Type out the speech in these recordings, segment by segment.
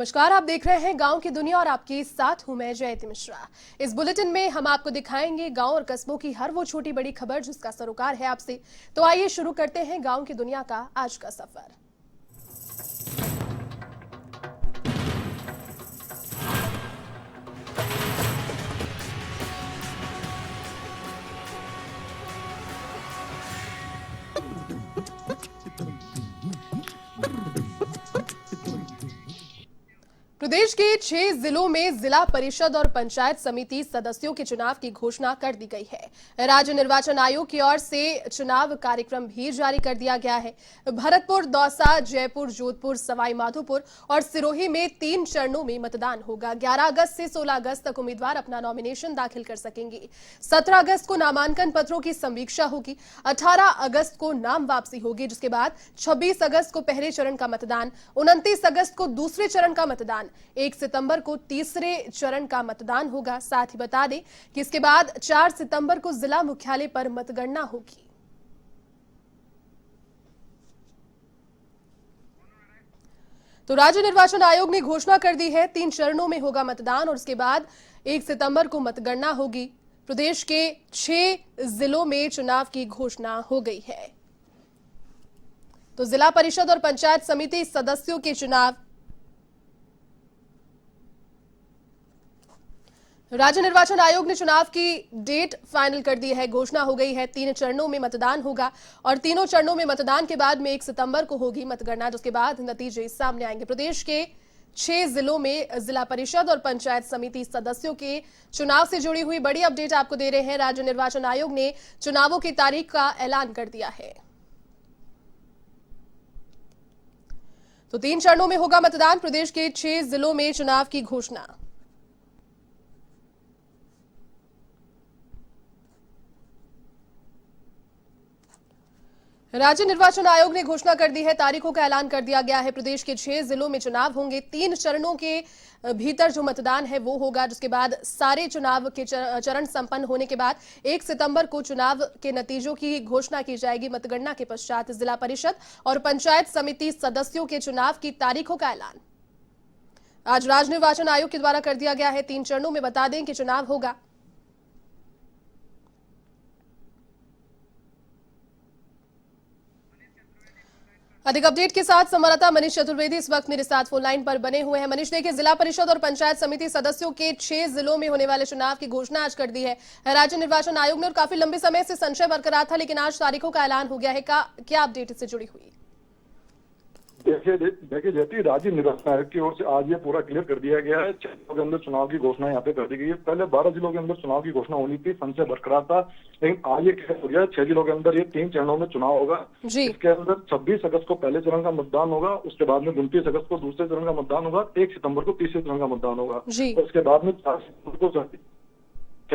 नमस्कार, आप देख रहे हैं गांव की दुनिया और आपके साथ हूं मैं जयती मिश्रा। इस बुलेटिन में हम आपको दिखाएंगे गांव और कस्बों की हर वो छोटी बड़ी खबर जिसका सरोकार है आपसे। तो आइए शुरू करते हैं गांव की दुनिया का आज का सफर। प्रदेश के 6 जिलों में जिला परिषद और पंचायत समिति सदस्यों के चुनाव की घोषणा कर दी गई है। राज्य निर्वाचन आयोग की ओर से चुनाव कार्यक्रम भी जारी कर दिया गया है। भरतपुर, दौसा, जयपुर, जोधपुर, सवाई माधोपुर और सिरोही में 3 चरणों में मतदान होगा। 11 अगस्त से 16 अगस्त तक उम्मीदवार अपना नॉमिनेशन दाखिल कर सकेंगे। 17 अगस्त को नामांकन पत्रों की समीक्षा होगी। 18 अगस्त को नाम वापसी होगी, जिसके बाद 26 अगस्त को पहले चरण का मतदान, 29 अगस्त को दूसरे चरण का मतदान, 1 सितंबर को तीसरे चरण का मतदान होगा। साथ ही बता दें कि इसके बाद 4 सितंबर को जिला मुख्यालय पर मतगणना होगी। तो राज्य निर्वाचन आयोग ने घोषणा कर दी है, 3 चरणों में होगा मतदान और उसके बाद 1 सितंबर को मतगणना होगी। प्रदेश के 6 जिलों में चुनाव की घोषणा हो गई है। तो जिला परिषद और पंचायत समिति सदस्यों के चुनाव, राज्य निर्वाचन आयोग ने चुनाव की डेट फाइनल कर दी है। घोषणा हो गई है, 3 चरणों में मतदान होगा और तीनों चरणों में मतदान के बाद में 1 सितंबर को होगी मतगणना, जिसके बाद नतीजे सामने आएंगे। प्रदेश के 6 जिलों में जिला परिषद और पंचायत समिति सदस्यों के चुनाव से जुड़ी हुई बड़ी अपडेट आपको दे रहे हैं। राज्य निर्वाचन आयोग ने चुनावों की तारीख का ऐलान कर दिया है। तो 3 चरणों में होगा मतदान। प्रदेश के 6 जिलों में चुनाव की घोषणा। राज्य निर्वाचन आयोग ने घोषणा कर दी है, तारीखों का ऐलान कर दिया गया है। प्रदेश के 6 जिलों में चुनाव होंगे। 3 चरणों के भीतर जो मतदान है वो होगा, जिसके बाद सारे चुनाव के चरण संपन्न होने के बाद 1 सितंबर को चुनाव के नतीजों की घोषणा की जाएगी। मतगणना के पश्चात जिला परिषद और पंचायत समिति सदस्यों के चुनाव की तारीखों का ऐलान आज राज्य निर्वाचन आयोग के द्वारा कर दिया गया है। 3 चरणों में बता दें कि चुनाव होगा। अधिक अपडेट के साथ संवाददाता मनीष चतुर्वेदी इस वक्त मेरे साथ फोन लाइन पर बने हुए हैं। मनीष, देखिए, जिला परिषद और पंचायत समिति सदस्यों के 6 जिलों में होने वाले चुनाव की घोषणा आज कर दी है राज्य निर्वाचन आयोग ने और काफी लंबे समय से संशय बरकरार था, लेकिन आज तारीखों का ऐलान हो गया है। क्या अपडेट इससे जुड़ी हुई? देखिए जैसे राज्य निर्वाचन आयोग की ओर से आज ये पूरा क्लियर कर दिया गया है। 6 जिलों के अंदर चुनाव की घोषणा यहाँ पे कर दी गई है। पहले 12 जिलों के अंदर चुनाव की घोषणा होनी थी, संशय बरकरार था, लेकिन आज ये क्लियर हो गया। 6 जिलों के अंदर ये 3 चरणों में चुनाव होगा। इसके अंदर 26 अगस्त को पहले चरण का मतदान होगा, उसके बाद में 29 अगस्त को दूसरे चरण का मतदान होगा, 1 सितंबर को तीसरे चरण का मतदान होगा और उसके बाद में 4 सितंबर को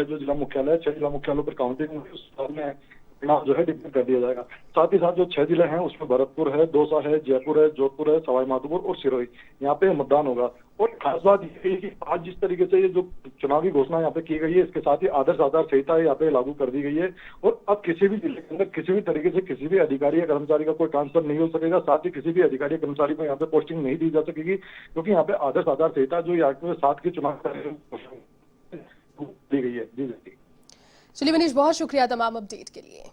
जो जिला मुख्यालय 6 जिला मुख्यालयों पर काउंटिंग होगी, उस बाद में चुनाव जो है डिक्लेयर कर दिया जाएगा। साथ ही साथ जो 6 जिले हैं उसमें भरतपुर है, दौसा है, जयपुर है, जोधपुर है, सवाई माधोपुर और सिरोही, यहाँ पे मतदान होगा। और खास बात ये है कि आज जिस तरीके से ये जो चुनाव की घोषणा यहाँ पे की गई है, इसके साथ ही आदर्श आचार संहिता यहाँ पे लागू कर दी गई है और अब किसी भी जिले के अंदर किसी भी तरीके से किसी भी अधिकारी या कर्मचारी का कोई ट्रांसफर नहीं हो सकेगा। साथ ही किसी भी अधिकारी या कर्मचारी को यहाँ पे पोस्टिंग नहीं दी जा सकेगी, क्योंकि यहाँ पे आदर्श आचार संहिता जो यहाँ पे 7 के चुनाव दी गई है। जी चलिए मनीष, बहुत शुक्रिया तमाम अपडेट के लिए।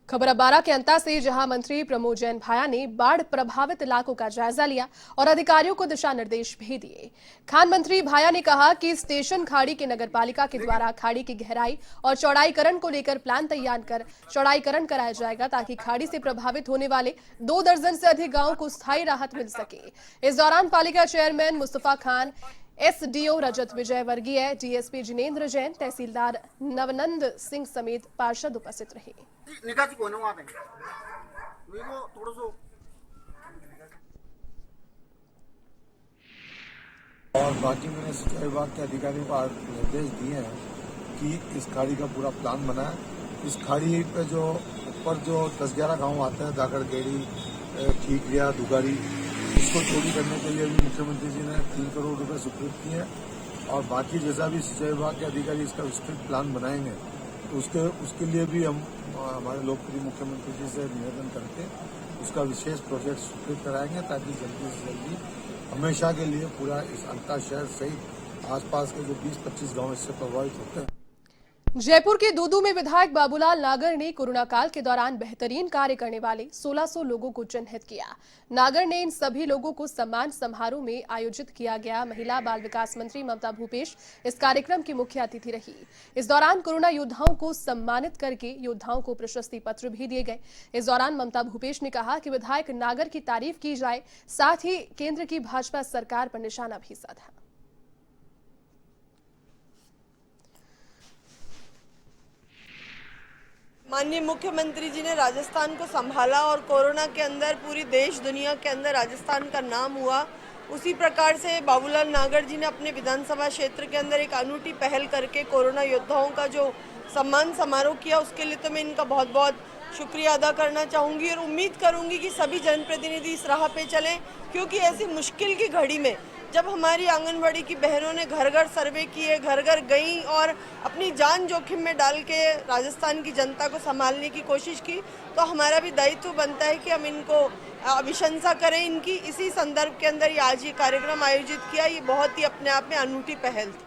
खबर अब 12 के अंता से, जहां मंत्री प्रमोद जैन भाया ने बाढ़ प्रभावित इलाकों का जायजा लिया और अधिकारियों को दिशा निर्देश भी दिए। खान मंत्री भाया ने कहा कि स्टेशन खाड़ी के नगरपालिका के द्वारा खाड़ी की गहराई और चौड़ाईकरण को लेकर प्लान तैयार कर चौड़ाईकरण कराया जाएगा, ताकि खाड़ी से प्रभावित होने वाले 2 दर्जन से अधिक गांवों को स्थायी राहत मिल सके। इस दौरान पालिका चेयरमैन मुस्तफा खान, एसडीओ रजत विजय वर्गीय, डीएसपी जिनेंद्र जैन, तहसीलदार नवनंद सिंह समेत पार्षद उपस्थित रहे। और बाकी मैंने सिंचाई विभाग के अधिकारियों को निर्देश दिए हैं कि इस खाड़ी का पूरा प्लान बनाए। इस खाड़ी पे जो ऊपर जो 10-11 गाँव आते हैं, दागड़ गेड़ी, ठीकरिया, दुगारी, इसको चोरी करने के लिए भी मुख्यमंत्री जी ने 3 करोड़ रुपए स्वीकृत किए हैं और बाकी जैसा भी सिंचाई विभाग के अधिकारी इसका विस्तृत प्लान बनाएंगे तो उसके लिए भी हम हमारे लोकप्रिय मुख्यमंत्री जी से निवेदन करके उसका विशेष प्रोजेक्ट स्वीकृत कराएंगे ताकि जल्दी से जल्दी हमेशा के लिए पूरा इस अंता शहर सहित आसपास के जो 20-25 गांव इससे प्रभावित होते हैं। जयपुर के दूदू में विधायक बाबूलाल नागर ने कोरोना काल के दौरान बेहतरीन कार्य करने वाले 1600 लोगों को चिन्हित किया। नागर ने इन सभी लोगों को सम्मान समारोह में आयोजित किया गया। महिला बाल विकास मंत्री ममता भूपेश इस कार्यक्रम की मुख्य अतिथि रही। इस दौरान कोरोना योद्धाओं को सम्मानित करके योद्धाओं को प्रशस्ति पत्र भी दिए गए। इस दौरान ममता भूपेश ने कहा कि विधायक नागर की तारीफ की जाए, साथ ही केंद्र की भाजपा सरकार पर निशाना भी साधा। माननीय मुख्यमंत्री जी ने राजस्थान को संभाला और कोरोना के अंदर पूरी देश दुनिया के अंदर राजस्थान का नाम हुआ। उसी प्रकार से बाबूलाल नागर जी ने अपने विधानसभा क्षेत्र के अंदर एक अनूठी पहल करके कोरोना योद्धाओं का जो सम्मान समारोह किया, उसके लिए तो मैं इनका बहुत बहुत शुक्रिया अदा करना चाहूँगी और उम्मीद करूँगी कि सभी जनप्रतिनिधि इस राह पे चलें, क्योंकि ऐसी मुश्किल की घड़ी में जब हमारी आंगनबाड़ी की बहनों ने घर घर सर्वे किए, घर घर गई और अपनी जान जोखिम में डाल के राजस्थान की जनता को संभालने की कोशिश की, तो हमारा भी दायित्व बनता है कि हम इनको अभिशंसा करें। इनकी इसी संदर्भ के अंदर आज ये कार्यक्रम आयोजित किया। ये बहुत ही अपने आप में अनूठी पहल थी।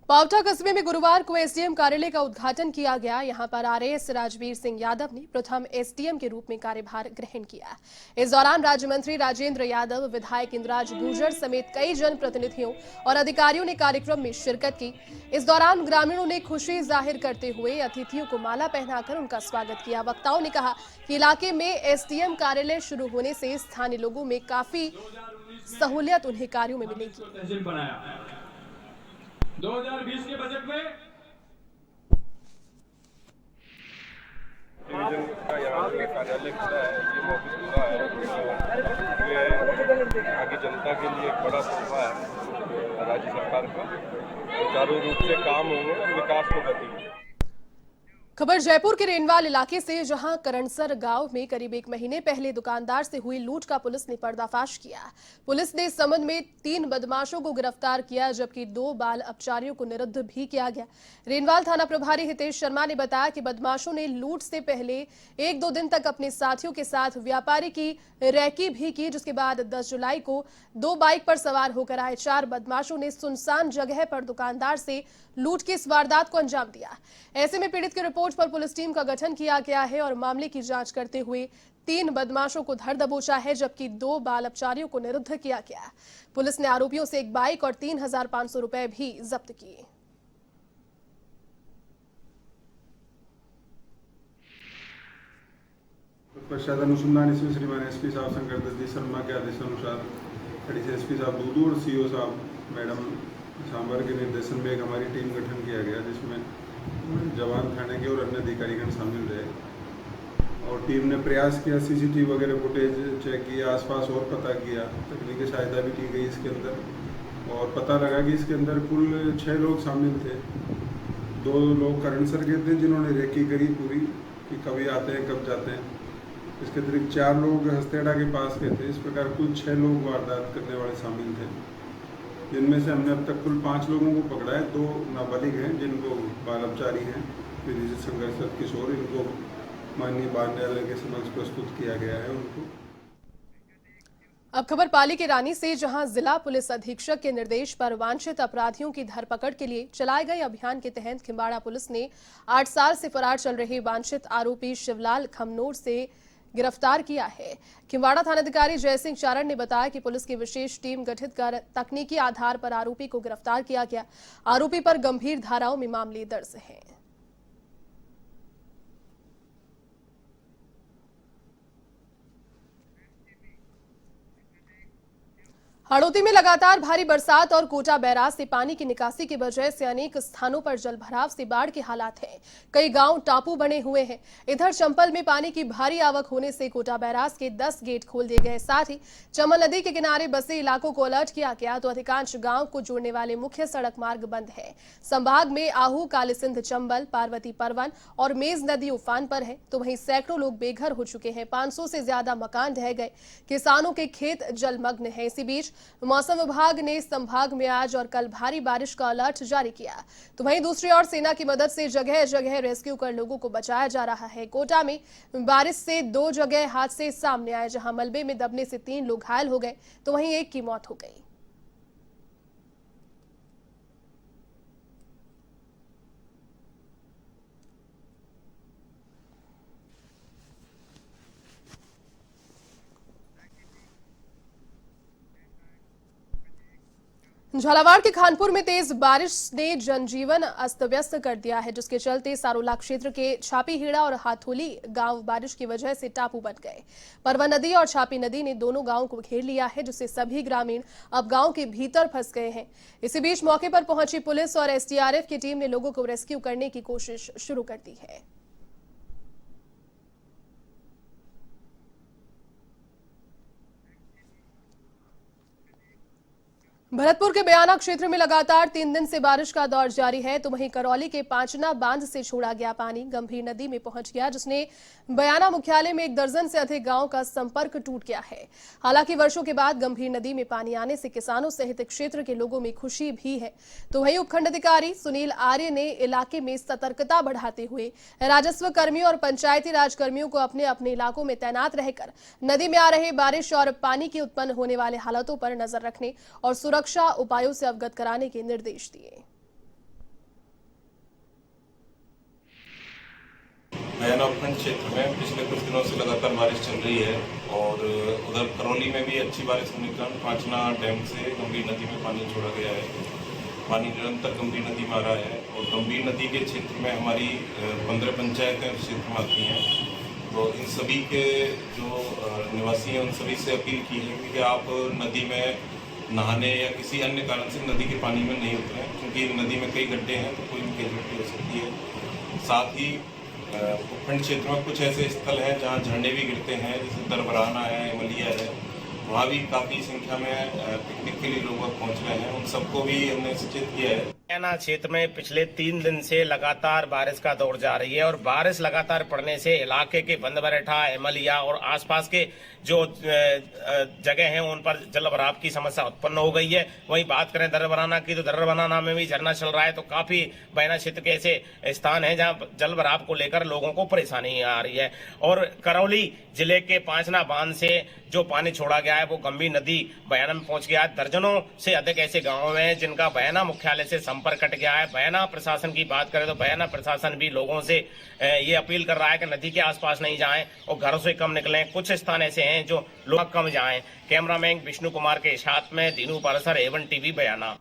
पावटा कस्बे में गुरुवार को एसडीएम कार्यालय का उद्घाटन किया गया। यहां पर आरएएस राजवीर सिंह यादव ने प्रथम एसडीएम के रूप में कार्यभार ग्रहण किया। इस दौरान राज्य मंत्री राजेंद्र यादव, विधायक इंद्राज गुर्जर समेत कई जनप्रतिनिधियों और अधिकारियों ने कार्यक्रम में शिरकत की। इस दौरान ग्रामीणों ने खुशी जाहिर करते हुए अतिथियों को माला पहनाकर उनका स्वागत किया। वक्ताओं ने कहा कि इलाके में एसडीएम कार्यालय शुरू होने से स्थानीय लोगों में काफी सहूलियत उन्हें कार्यों में मिलेगी। 2020 के बजट में डिवीजन का यहाँ पे कार्यालय खुला है, ये ऑफिस खुला है। ये यहाँ की जनता के लिए एक बड़ा तोहफा है राज्य सरकार का। सुचारू रूप से काम होंगे और विकास को गति मिलेगी। खबर जयपुर के रेनवाल इलाके से, जहां करणसर गांव में करीब 1 महीने पहले दुकानदार से हुई लूट का पुलिस ने पर्दाफाश किया। पुलिस ने इस संबंध में 3 बदमाशों को गिरफ्तार किया, जबकि 2 बाल अपचारियों को निरुद्ध भी किया गया। रेनवाल थाना प्रभारी हितेश शर्मा ने बताया कि बदमाशों ने लूट से पहले 1-2 दिन तक अपने साथियों के साथ व्यापारी की रैकी भी की, जिसके बाद 10 जुलाई को 2 बाइक पर सवार होकर आए 4 बदमाशों ने सुनसान जगह पर दुकानदार से लूट की इस वारदात को अंजाम दिया। ऐसे में पीड़ित की रिपोर्ट पर पुलिस टीम का गठन किया गया है और मामले की जांच करते हुए 3 बदमाशों को धर दबोचा है, जबकि 2 बाल अपचारियों को निरुद्ध किया गया। पुलिस ने आरोपियों से 1 बाइक और 3,500 रुपए भी जब्त किए। पश्चात अनुसंधान इसमें श्रीमान एसपी साहब शंकर दत्ती शर्मा के आदेशानुसार एडीसी एसपी साहब दूदू और सीओ साहब मैडम सांबर के निर्देशन में एक हमारी टीम गठन किया गया, जिसमें जवान थाने के और अन्य अधिकारीगण शामिल रहे। और टीम ने प्रयास किया, सीसीटीवी वगैरह फुटेज चेक किया, आसपास और पता किया, तकनीकी सहायता भी की गई इसके अंदर। और पता लगा कि इसके अंदर कुल 6 लोग शामिल थे। 2 लोग करणसर के थे जिन्होंने रेकी करी पूरी कि कभी आते हैं कब जाते हैं। इसके अतिरिक्त 4 लोग हस्तेड़ा के पास के थे। इस प्रकार कुल 6 लोग वारदात करने वाले शामिल थे, जिनमें से हमने अब तक कुल 5 लोगों को पकड़ा है। 2 नाबालिग हैं जिनको बाल अपचारी हैं, विदेशी संघर्षरत किशोर, इनको माननीय न्यायालय के समक्ष प्रस्तुत किया गया है उनको। अब खबर पाली के रानी से, जहां जिला पुलिस अधीक्षक के निर्देश पर वांछित अपराधियों की धरपकड़ के लिए चलाए गए अभियान के तहत खिंवाड़ा पुलिस ने 8 साल से फरार चल रहे वांछित आरोपी शिवलाल खमनोर से गिरफ्तार किया है। खिंवाड़ा थानाधिकारी जयसिंह चारण ने बताया कि पुलिस की विशेष टीम गठित कर तकनीकी आधार पर आरोपी को गिरफ्तार किया गया। आरोपी पर गंभीर धाराओं में मामले दर्ज हैं। हड़ौती में लगातार भारी बरसात और कोटा बैराज से पानी की निकासी की वजह से अनेक स्थानों पर जलभराव से बाढ़ के हालात हैं। कई गांव टापू बने हुए हैं। इधर चंपल में पानी की भारी आवक होने से कोटा बैराज के 10 गेट खोल दिए गए। साथ ही चमल नदी के किनारे बसे इलाकों को अलर्ट किया गया, तो अधिकांश गांव को जोड़ने वाले मुख्य सड़क मार्ग बंद है। संभाग में आहू, कालीसिंध, चंबल, पार्वती परवन और मेज नदी उफान पर है, तो वहीं सैकड़ों लोग बेघर हो चुके हैं। 500 से ज्यादा मकान ढह गए। किसानों के खेत जलमग्न है। इसी बीच मौसम विभाग ने संभाग में आज और कल भारी बारिश का अलर्ट जारी किया। तो वहीं दूसरी ओर सेना की मदद से जगह जगह रेस्क्यू कर लोगों को बचाया जा रहा है। कोटा में बारिश से 2 जगह हादसे सामने आए, जहां मलबे में दबने से 3 लोग घायल हो गए तो वहीं 1 की मौत हो गई। झालावाड़ के खानपुर में तेज बारिश ने जनजीवन अस्त व्यस्त कर दिया है, जिसके चलते सारोला क्षेत्र के छापीहीड़ा और हाथोली गांव बारिश की वजह से टापू बन गए। परवा नदी और छापी नदी ने दोनों गांवों को घेर लिया है, जिससे सभी ग्रामीण अब गांव के भीतर फंस गए हैं। इसी बीच मौके पर पहुंची पुलिस और एसडीआरएफ की टीम ने लोगों को रेस्क्यू करने की कोशिश शुरू कर दी है। भरतपुर के बयाना क्षेत्र में लगातार 3 दिन से बारिश का दौर जारी है, तो वहीं करौली के पांचना बांध से छोड़ा गया पानी गंभीर नदी में पहुंच गया, जिसने बयाना मुख्यालय में 1 दर्जन से अधिक गांव का संपर्क टूट गया है। हालांकि वर्षों के बाद गंभीर नदी में पानी आने से किसानों सहित क्षेत्र के लोगों में खुशी भी है। तो वहीं उपखंड अधिकारी सुनील आर्य ने इलाके में सतर्कता बढ़ाते हुए राजस्व कर्मियों और पंचायती राज कर्मियों को अपने अपने इलाकों में तैनात रहकर नदी में आ रहे बारिश और पानी की उत्पन्न होने वाले हालातों पर नजर रखने और सुरक्षा उपायों से अवगत कराने के निर्देश दिए। बयाना उपखंड क्षेत्र में पिछले कुछ दिनों से लगातार बारिश चल रही है और उधर करौली में भी अच्छी बारिश होने के कारण पांचना डैम से गंभीर नदी में पानी छोड़ा गया है। पानी निरंतर गंभीर नदी में आ रहा है और गंभीर नदी के क्षेत्र में हमारी 15 पंचायतें उस क्षेत्र में आती हैं। तो इन सभी के जो निवासी हैं उन सभी से अपील की है कि आप नदी में नहाने या किसी अन्य कारण से नदी के पानी में नहीं उतरें, क्योंकि नदी में कई गड्ढे हैं तो कोई भी कैजुअल्टी हो सकती है। साथ ही उपखंड क्षेत्र में कुछ ऐसे स्थल हैं जहां झरने भी गिरते हैं, जैसे दरबराना है, मलिया है, वहाँ भी काफ़ी संख्या में पिकनिक के लिए लोग पहुँच रहे हैं। उन सबको भी हमने सूचित किया है। बयाना क्षेत्र में पिछले 3 दिन से लगातार बारिश का दौर जा रही है और बारिश लगातार पड़ने से इलाके के बंदबरेठा, एमलिया और आसपास के जो जगह हैं उन पर जल भराव की समस्या उत्पन्न हो गई है। वहीं बात करें दर्रबराना की, तो दर्रबराना में भी झरना चल रहा है, तो काफी बयाना क्षेत्र के ऐसे स्थान हैं जहां जल भराव को लेकर लोगों को परेशानी आ रही है। और करौली जिले के पांचना बांध से जो पानी छोड़ा गया है वो गंभीर नदी बयाना में पहुंच गया है। दर्जनों से अधिक ऐसे गाँव हैं जिनका बयाना मुख्यालय से संपर्क कट गया है। बयाना प्रशासन की बात करें तो बयाना प्रशासन भी लोगों से ये अपील कर रहा है कि नदी के आसपास नहीं जाएं और घरों से कम निकलें। कुछ स्थान ऐसे हैं जो लोग कम जाएं। कैमरामैन विष्णु कुमार के साथ में दीनू पारसर, A1 TV बयाना।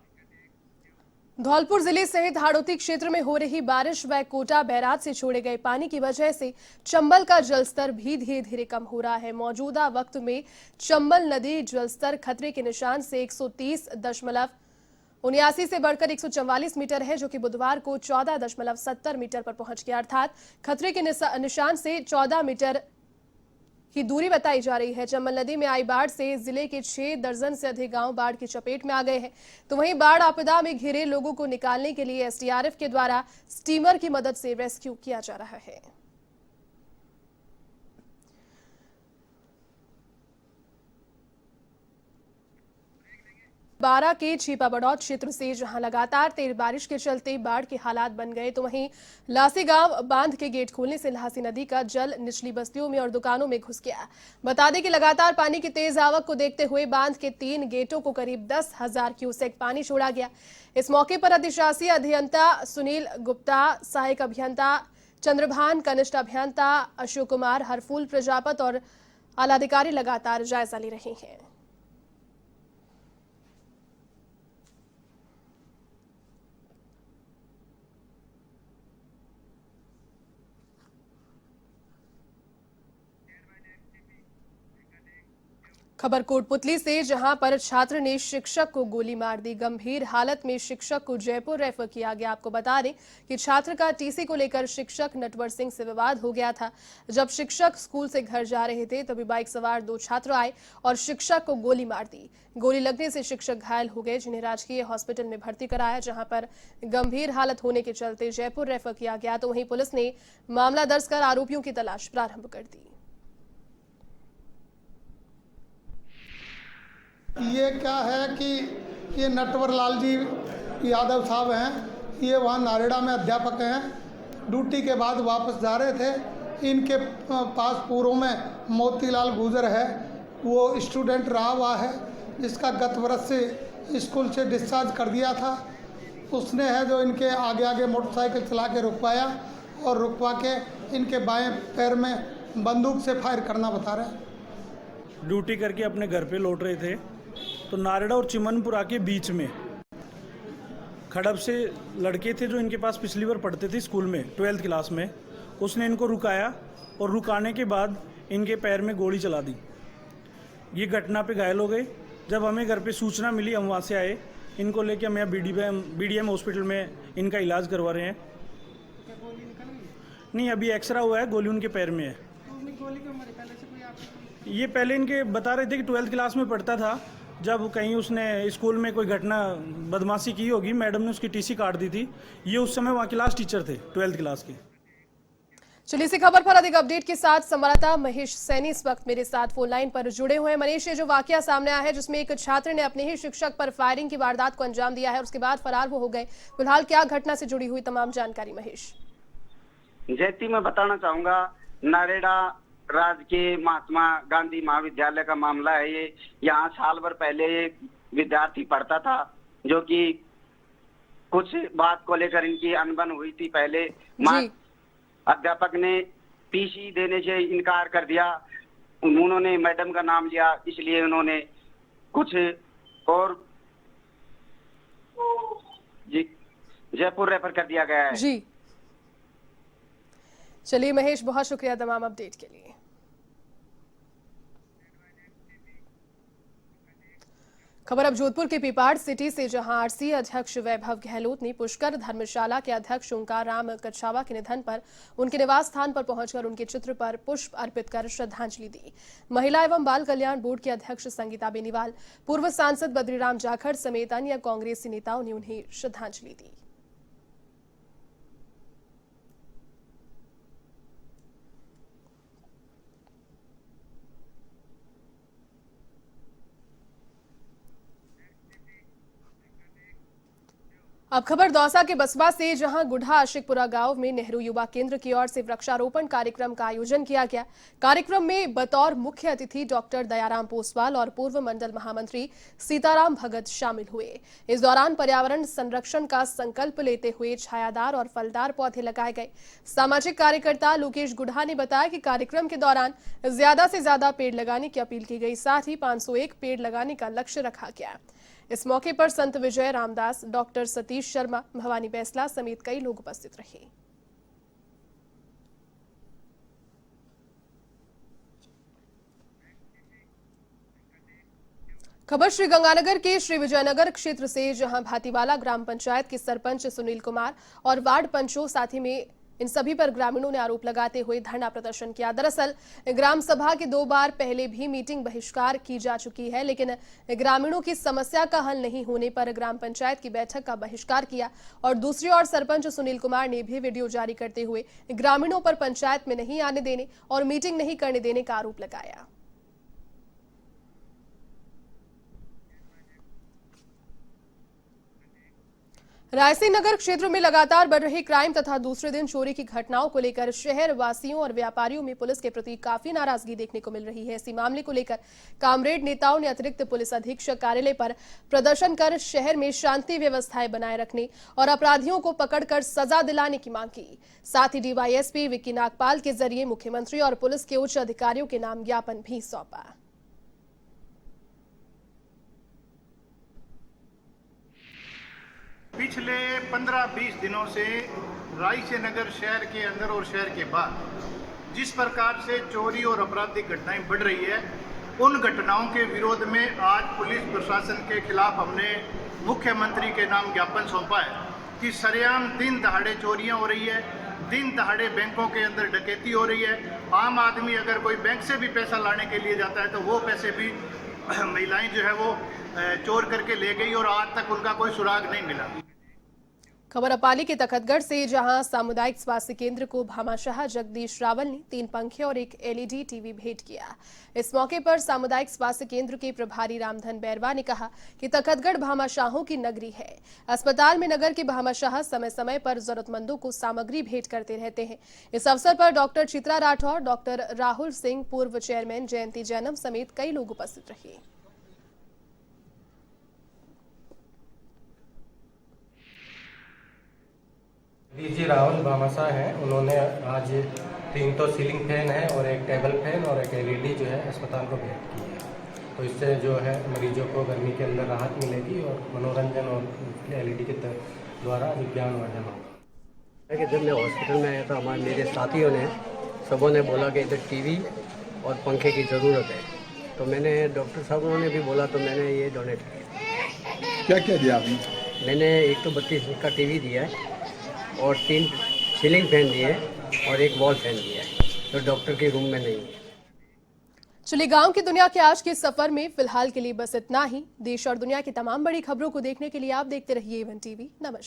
धौलपुर जिले सहित हाड़ौती क्षेत्र में हो रही बारिश व कोटा बैराज से छोड़े गए पानी की वजह से चंबल का जलस्तर भी धीरे धीरे कम हो रहा है। मौजूदा वक्त में चंबल नदी जलस्तर खतरे के निशान से 130.79 से बढ़कर 144 मीटर है, जो कि बुधवार को 14.70 मीटर पर पहुंच गया, अर्थात खतरे के निशान से 14 मीटर की दूरी बताई जा रही है। चंबल नदी में आई बाढ़ से जिले के 6 दर्जन से अधिक गांव बाढ़ की चपेट में आ गए हैं। तो वहीं बाढ़ आपदा में घिरे लोगों को निकालने के लिए एसडीआरएफ के द्वारा स्टीमर की मदद से रेस्क्यू किया जा रहा है। बारा के छिपा बड़ौद क्षेत्र से जहां लगातार तेज बारिश के चलते बाढ़ के हालात बन गए, तो वहीं लासी गांव बांध के गेट खोलने से लासी नदी का जल निचली बस्तियों में और दुकानों में घुस गया। बता दें कि लगातार पानी की तेज आवक को देखते हुए बांध के 3 गेटों को करीब 10,000 क्यूसेक पानी छोड़ा गया। इस मौके पर अधिशासी अभियंता सुनील गुप्ता, सहायक अभियंता चंद्रभान, कनिष्ठ अभियंता अशोक कुमार, हरफूल प्रजापत और आलाधिकारी लगातार जायजा ले रहे हैं। खबर कोटपुतली से, जहां पर छात्र ने शिक्षक को गोली मार दी। गंभीर हालत में शिक्षक को जयपुर रेफर किया गया। आपको बता दें कि छात्र का टीसी को लेकर शिक्षक नटवर सिंह से विवाद हो गया था। जब शिक्षक स्कूल से घर जा रहे थे तभी बाइक सवार 2 छात्र आए और शिक्षक को गोली मार दी। गोली लगने से शिक्षक घायल हो गए, जिन्हें राजकीय हॉस्पिटल में भर्ती कराया, जहां पर गंभीर हालत होने के चलते जयपुर रेफर किया गया। तो वहीं पुलिस ने मामला दर्ज कर आरोपियों की तलाश प्रारंभ कर दी। ये क्या है कि ये नटवर लाल जी यादव साहब हैं, ये वहाँ नारेड़ा में अध्यापक हैं, ड्यूटी के बाद वापस जा रहे थे। इनके पास पूर्व में मोतीलाल गुजर है, वो स्टूडेंट रहा हुआ है, जिसका गत वर्ष से स्कूल से डिस्चार्ज कर दिया था। उसने है जो इनके आगे आगे मोटरसाइकिल चला के रुकवाया और रुकवा के इनके बाएं पैर में बंदूक से फायर करना बता रहे हैं। ड्यूटी करके अपने घर पे लौट रहे थे तो नारेड़ा और चिमनपुरा के बीच में खड़ब से लड़के थे जो इनके पास पिछली बार पढ़ते थे स्कूल में 12th क्लास में। उसने इनको रुकाया और रुकाने के बाद इनके पैर में गोली चला दी। ये घटना पे घायल हो गए। जब हमें घर पे सूचना मिली हम वहाँ से आए, इनको लेके हम यहाँ BDM हॉस्पिटल में इनका इलाज करवा रहे हैं। नहीं, अभी एक्सरा हुआ है, गोली उनके पैर में है। ये पहले इनके बता रहे थे कि 12th क्लास में पढ़ता था। जब कहीं उसने स्कूल में कोई घटना बदमाशी की होगी, मैडम ने उसकी TC काट दी थी। ये उस समय वहाँ क्लास टीचर थे 12th क्लास के। चलिए इसी खबर पर अधिक अपडेट के साथ संवाददाता महेश सैनी इस वक्त मेरे साथ फोन लाइन पर जुड़े हुए हैं। मनीष, ये जो वाकया सामने आया है जिसमें एक छात्र ने अपने ही शिक्षक पर फायरिंग की वारदात को अंजाम दिया है, उसके बाद फरार वो हो गए, फिलहाल क्या घटना से जुड़ी हुई तमाम जानकारी महेश? जयती मैं बताना चाहूंगा, नारेड़ा राजकीय महात्मा गांधी महाविद्यालय का मामला है ये। यहाँ साल भर पहले एक विद्यार्थी पढ़ता था जो कि कुछ बात को लेकर इनकी अनबन हुई थी। पहले अध्यापक ने TC देने से इनकार कर दिया। उन्होंने मैडम का नाम लिया, इसलिए उन्होंने कुछ और जयपुर रेफर कर दिया गया है। जी चलिए महेश, बहुत शुक्रिया तमाम अपडेट के लिए। खबर अब जोधपुर के पीपाड़ सिटी से, जहां RC अध्यक्ष वैभव गहलोत ने पुष्कर धर्मशाला के अध्यक्ष ओंकार राम कच्छावा के निधन पर उनके निवास स्थान पर पहुंचकर उनके चित्र पर पुष्प अर्पित कर श्रद्धांजलि दी। महिला एवं बाल कल्याण बोर्ड के अध्यक्ष संगीता बेनीवाल, पूर्व सांसद बद्रीराम जाखड़ समेत अन्य कांग्रेसी नेताओं ने उन्हें श्रद्धांजलि दी। अब खबर दौसा के बसबा से, जहां गुढ़ा आशिकपुरा गांव में नेहरू युवा केंद्र की ओर से वृक्षारोपण कार्यक्रम का आयोजन किया गया। कार्यक्रम में बतौर मुख्य अतिथि डॉक्टर दयाराम पोसवाल और पूर्व मंडल महामंत्री सीताराम भगत शामिल हुए। इस दौरान पर्यावरण संरक्षण का संकल्प लेते हुए छायादार और फलदार पौधे लगाए गए। सामाजिक कार्यकर्ता लोकेश गुढ़ा ने बताया कि कार्यक्रम के दौरान ज्यादा से ज्यादा पेड़ लगाने की अपील की गई, साथ ही 501 पेड़ लगाने का लक्ष्य रखा गया। इस मौके पर संत विजय रामदास, डॉक्टर सतीश शर्मा, भवानी बैसला समेत कई लोग उपस्थित रहे। खबर श्रीगंगानगर के श्री विजयनगर क्षेत्र से, जहां भातीवाला ग्राम पंचायत के सरपंच सुनील कुमार और वार्ड पंचों साथी में इन सभी पर ग्रामीणों ने आरोप लगाते हुए धरना प्रदर्शन किया। दरअसल ग्राम सभा के 2 बार पहले भी मीटिंग बहिष्कार की जा चुकी है, लेकिन ग्रामीणों की समस्या का हल नहीं होने पर ग्राम पंचायत की बैठक का बहिष्कार किया। और दूसरी ओर सरपंच सुनील कुमार ने भी वीडियो जारी करते हुए ग्रामीणों पर पंचायत में नहीं आने देने और मीटिंग नहीं करने देने का आरोप लगाया। रायसी नगर क्षेत्र में लगातार बढ़ रही क्राइम तथा दूसरे दिन चोरी की घटनाओं को लेकर शहर वासियों और व्यापारियों में पुलिस के प्रति काफी नाराजगी देखने को मिल रही है। इसी मामले को लेकर कामरेड नेताओं ने अतिरिक्त पुलिस अधीक्षक कार्यालय पर प्रदर्शन कर शहर में शांति व्यवस्थाएं बनाए रखने और अपराधियों को पकड़कर सजा दिलाने की मांग की। साथ ही DYSP विक्की नागपाल के जरिए मुख्यमंत्री और पुलिस के उच्च अधिकारियों के नाम ज्ञापन भी सौंपा। पिछले 15-20 दिनों से रायसी नगर शहर के अंदर और शहर के बाहर जिस प्रकार से चोरी और आपराधिक घटनाएं बढ़ रही है, उन घटनाओं के विरोध में आज पुलिस प्रशासन के खिलाफ हमने मुख्यमंत्री के नाम ज्ञापन सौंपा है कि सरेआम दिन दहाड़े चोरियां हो रही है, दिन दहाड़े बैंकों के अंदर डकैती हो रही है। आम आदमी अगर कोई बैंक से भी पैसा लाने के लिए जाता है तो वो पैसे भी महिलाएं जो है वो चोर करके ले गई और आज तक उनका कोई सुराग नहीं मिला। खबर अपाली के तखतगढ़ से, जहां सामुदायिक स्वास्थ्य केंद्र को भामाशाह जगदीश रावल ने 3 पंखे और एक एलईडी टीवी भेंट किया। इस मौके पर सामुदायिक स्वास्थ्य केंद्र के प्रभारी रामधन बैरवा ने कहा कि तखतगढ़ भामाशाहों की नगरी है। अस्पताल में नगर के भामाशाह समय समय पर जरूरतमंदों को सामग्री भेंट करते रहते हैं। इस अवसर पर डॉक्टर चित्रा राठौर, डॉक्टर राहुल सिंह, पूर्व चेयरमैन जयंती जैनम समेत कई लोग उपस्थित रहे। जी राहुल भामाशाह हैं, उन्होंने आज 3 तो सीलिंग फैन है और एक टेबल फैन और एक एलईडी जो है अस्पताल को भेंट की है। तो इससे जो है मरीजों को गर्मी के अंदर राहत मिलेगी और मनोरंजन और एलईडी के द्वारा ज्ञानवर्धन होगा। जब मैं हॉस्पिटल में आया था, मेरे साथियों ने सबों ने बोला कि इधर टीवी और पंखे की ज़रूरत है, तो मैंने डॉक्टर साहब ने भी बोला तो मैंने ये डोनेट किया। क्या क्या दिया आपने? मैंने एक तो 32 इंच का टीवी दिया है और 3 सीलिंग फैन दिए और एक वॉल फैन दिया है, तो डॉक्टर के रूम में नहीं है। चलिए, गांव की दुनिया के आज के सफर में फिलहाल के लिए बस इतना ही। देश और दुनिया की तमाम बड़ी खबरों को देखने के लिए आप देखते रहिए A1 TV। नमस्कार।